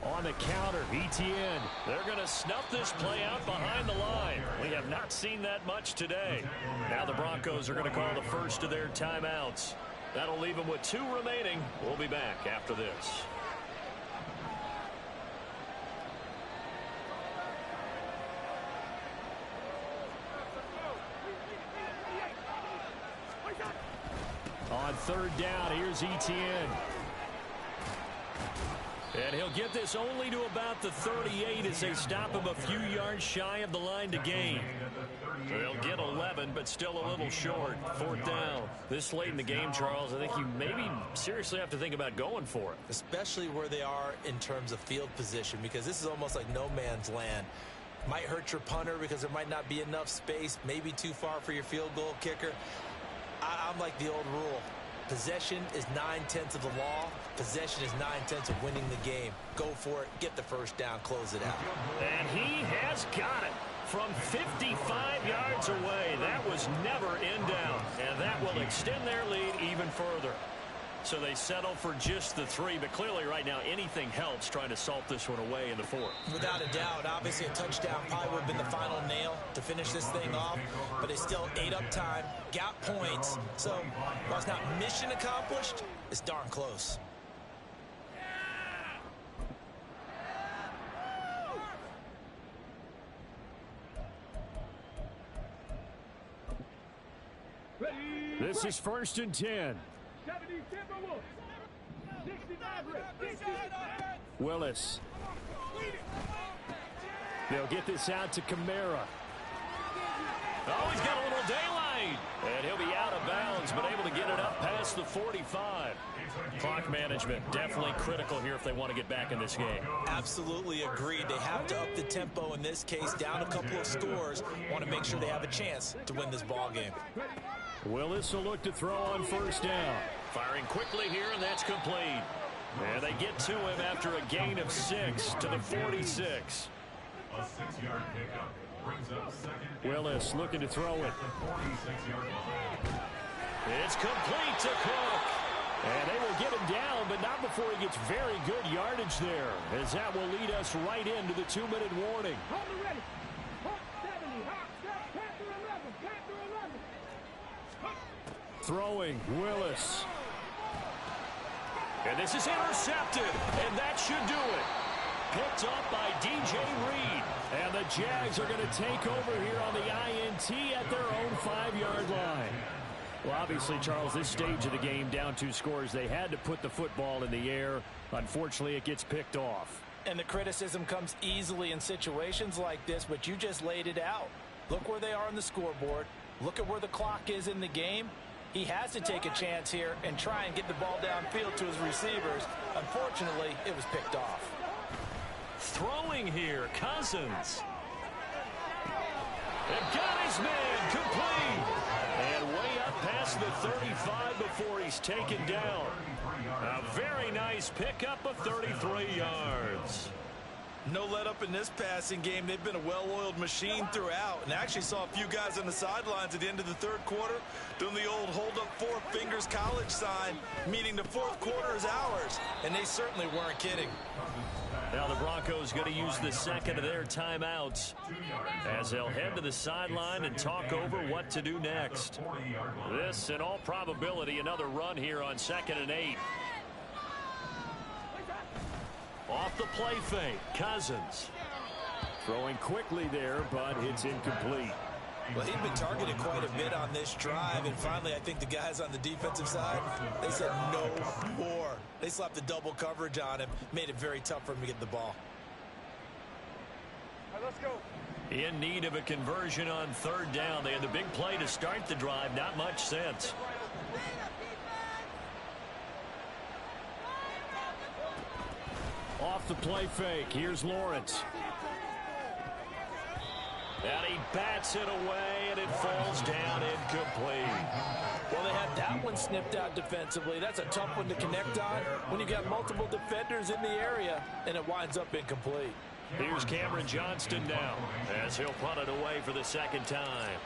On the counter, Etienne. They're going to snuff this play out behind the line. We have not seen that much today. Now the Broncos are going to call the first of their timeouts. That'll leave them with 2 remaining. We'll be back after this. On 3rd down, here's Etienne. And he'll get this only to about the 38 as they stop him a few yards shy of the line to gain. So they'll get 11, but still a little short. 4th down. This late in the game, Charles, I think you maybe seriously have to think about going for it. Especially where they are in terms of field position, because this is almost like no man's land. Might hurt your punter because there might not be enough space, maybe too far for your field goal kicker. I'm like the old rule. Possession is 9/10 of the law. Possession is 9/10 of winning the game. Go for it. Get the first down. Close it out. And he has got it from 55 yards away. That was never in doubt. And that will extend their lead even further. So they settle for just the 3. But clearly right now anything helps trying to salt this one away in the 4th. Without a doubt. Obviously a touchdown probably would have been the final nail to finish this thing off. But they still ate up time. Got points. So while it's not mission accomplished, it's darn close. This is 1st and 10. 70 Timberwolves. 69 Willis. They'll get this out to Kamara. Oh, he's got a little daylight. And he'll be out of bounds, but able to get it up past the 45. Clock management definitely critical here if they want to get back in this game. Absolutely agreed. They have to up the tempo in this case, down a couple of scores. Want to make sure they have a chance to win this ball game. Willis will look to throw on 1st down. Firing quickly here, and that's complete. And they get to him after a gain of 6 to the 46. A 6-yard pickup brings up 2nd. Willis looking to throw it. 46-yard line. It's complete to Cook. And they will get him down, but not before he gets very good yardage there, as that will lead us right into the 2-minute warning. Hold it ready. Hawk 70. Hawk 7. Panther 11. Panther 11. Throwing, Willis. And this is intercepted, and that should do it. Picked up by DJ Reed. And the Jags are going to take over here on the INT at their own 5-yard line. Well, obviously, Charles, this stage of the game, down 2 scores, they had to put the football in the air. Unfortunately, it gets picked off. And the criticism comes easily in situations like this, but you just laid it out. Look where they are on the scoreboard. Look at where the clock is in the game. He has to take a chance here and try and get the ball downfield to his receivers. Unfortunately, it was picked off. Throwing here, Cousins. And got his man complete. And way up past the 35 before he's taken down. A very nice pickup of 33 yards. No let up in this passing game. They've been a well-oiled machine throughout, and actually saw a few guys on the sidelines at the end of the third quarter doing the old hold up four fingers college sign, meaning the fourth quarter is ours, and they certainly weren't kidding. Now the Broncos going to use the second of their timeouts as they'll head to the sideline and talk over what to do next. This, in all probability, another run here on 2nd and 8. Off the play fake, Cousins. Throwing quickly there, but it's incomplete. Well, he'd been targeted quite a bit on this drive, and finally I think the guys on the defensive side, they said no more. They slapped the double coverage on him, made it very tough for him to get the ball. All right, let's go. In need of a conversion on 3rd down. They had the big play to start the drive, not much sense. Off the play fake, here's Lawrence. And he bats it away, and it falls down incomplete. Well, they had that one snipped out defensively. That's a tough one to connect on when you got multiple defenders in the area, and it winds up incomplete. Here's Cameron Johnston now, as he'll punt it away for the 2nd time.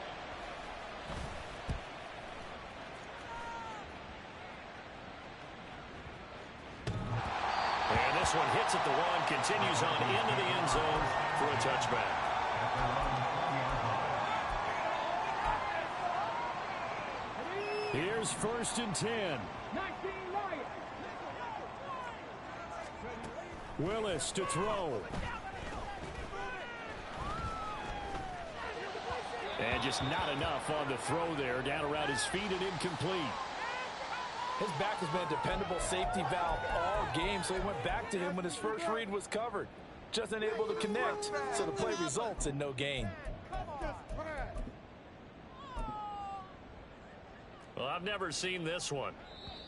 And this one hits at the 1, continues on into the end zone for a touchback. Here's 1st and 10. 19 Lions. Willis to throw. And just not enough on the throw there. Down around his feet and incomplete. His back has been a dependable safety valve all game, so he went back to him when his first read was covered. Just unable to connect, so the play results in no gain. Well, I've never seen this one.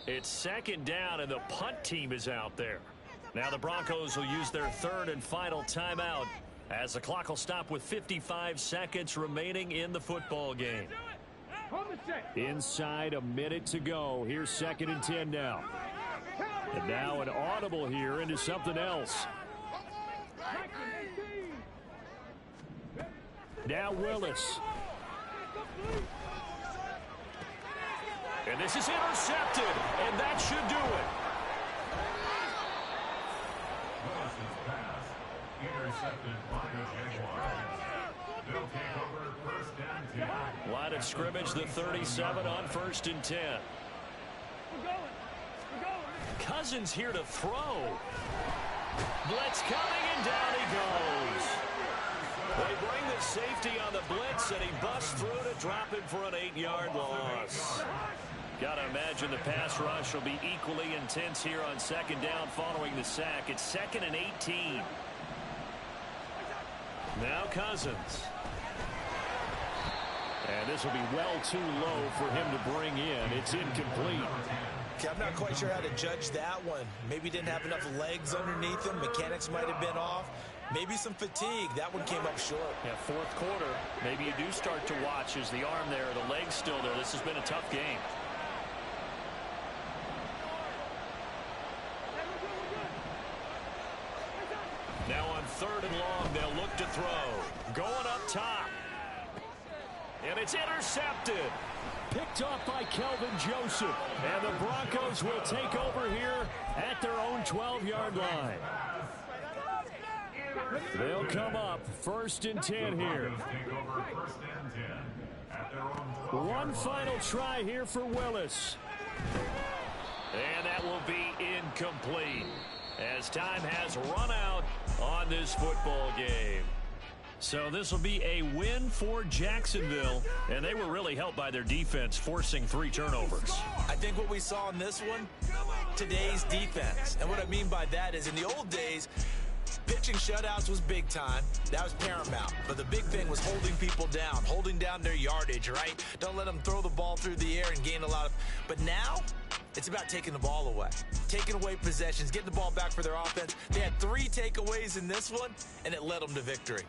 It's 2nd down, and the punt team is out there. Now the Broncos will use their 3rd and final timeout as the clock will stop with 55 seconds remaining in the football game. Inside a minute to go. Here's 2nd and 10 now. And now an audible here into something else. Now Willis. And this is intercepted, and that should do it. Willis's pass intercepted by the Jaguars. They'll take over 1st and 10. Line of scrimmage, the 37 on 1st and 10. We're going. Cousins here to throw. Blitz coming, and down he goes. They bring the safety on the blitz, and he busts through to drop him for an 8-yard loss. Got to imagine the pass rush will be equally intense here on 2nd down following the sack. It's 2nd and 18. Now Cousins. And this will be well too low for him to bring in. It's incomplete. Okay, I'm not quite sure how to judge that one. Maybe didn't have enough legs underneath him. Mechanics might have been off. Maybe some fatigue. That one came up short. Yeah, 4th quarter. Maybe you do start to watch as the arm there, the leg's still there. This has been a tough game. Now on 3rd and long, they'll look to throw. Going up top. And it's intercepted. Picked off by Kelvin Joseph. And the Broncos will take over here at their own 12-yard line. They'll come up 1st and 10 here. One final try here for Willis. And that will be incomplete as time has run out on this football game. So this will be a win for Jacksonville, and they were really helped by their defense forcing 3 turnovers. I think what we saw in this one, today's defense. And what I mean by that is in the old days, pitching shutouts was big time. That was paramount. But the big thing was holding people down, holding down their yardage, right? Don't let them throw the ball through the air and gain a lot of... But now, it's about taking the ball away. Taking away possessions, getting the ball back for their offense. They had 3 takeaways in this one, and it led them to victory.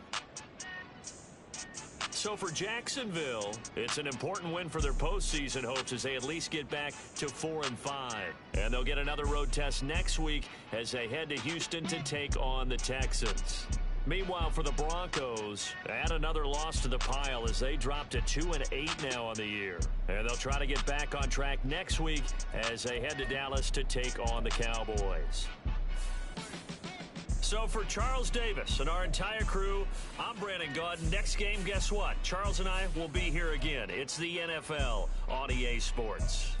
So for Jacksonville, it's an important win for their postseason hopes as they at least get back to 4-5. And they'll get another road test next week as they head to Houston to take on the Texans. Meanwhile, for the Broncos, add another loss to the pile as they drop to 2-8 now on the year. And they'll try to get back on track next week as they head to Dallas to take on the Cowboys. So for Charles Davis and our entire crew, I'm Brandon Gaud. Next game, guess what? Charles and I will be here again. It's the NFL on EA Sports.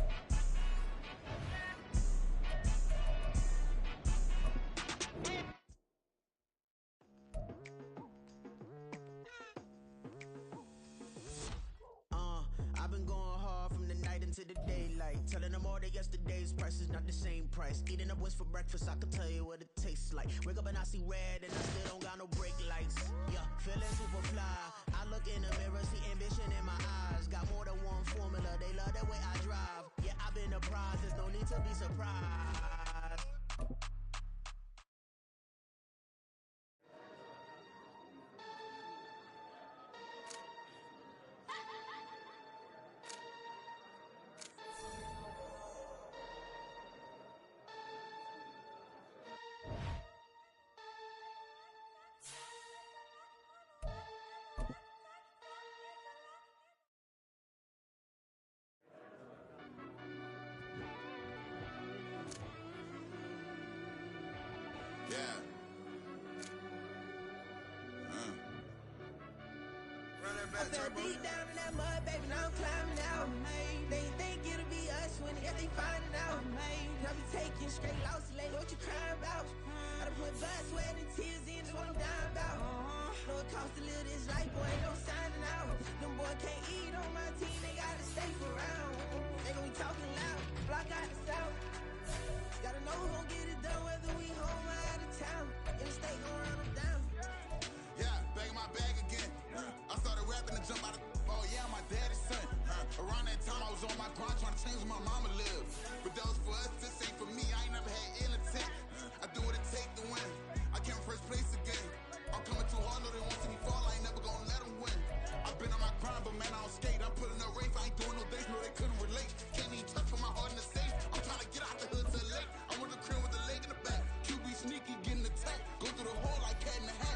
I've been going hard from the night into the daylight, telling them all that yesterday's price is not the same price. Eating up wings for breakfast, I can tell you what it tastes like. Wake up and I see red and I still don't got no brake lights. Yeah, feeling super fly. I look in the mirror, see ambition in my eyes. Got more than one formula, they love the way I drive. Yeah, I've been a prize, there's no need to be surprised. I fell deep down in that mud, baby, now I'm climbing out. They think it'll be us when they finding out. I be taking straight losses, lady, what you crying about? I done put blood, sweat, and tears in, that's what I'm dying about. Know it costs to live this life, boy, ain't no signing out. Them boys can't eat on my team, they gotta stay for round. They gon' be talking loud, block out the south. Gotta know who gon' get it done, whether we home or out of town. In the state gon' run them down. Yeah, back in my bag again. I started rapping and jump out of oh yeah, my daddy's son. Around that time I was on my grind trying to change where my mama lived. But that was for us, this ain't for me. I ain't never had ill intent. I do what it take to win. I came first place again. I'm coming too hard, no they want to see me fall. I ain't never gonna let them win. I've been on my grind, but man I don't skate. I'm putting up race, I ain't doing no days, no they couldn't relate. Can't even touch with my heart in the safe. I'm trying to get out the hood to the lake. I'm with the crib with the leg in the back. QB sneaky, getting attacked. Go through the hole like cat in the hat.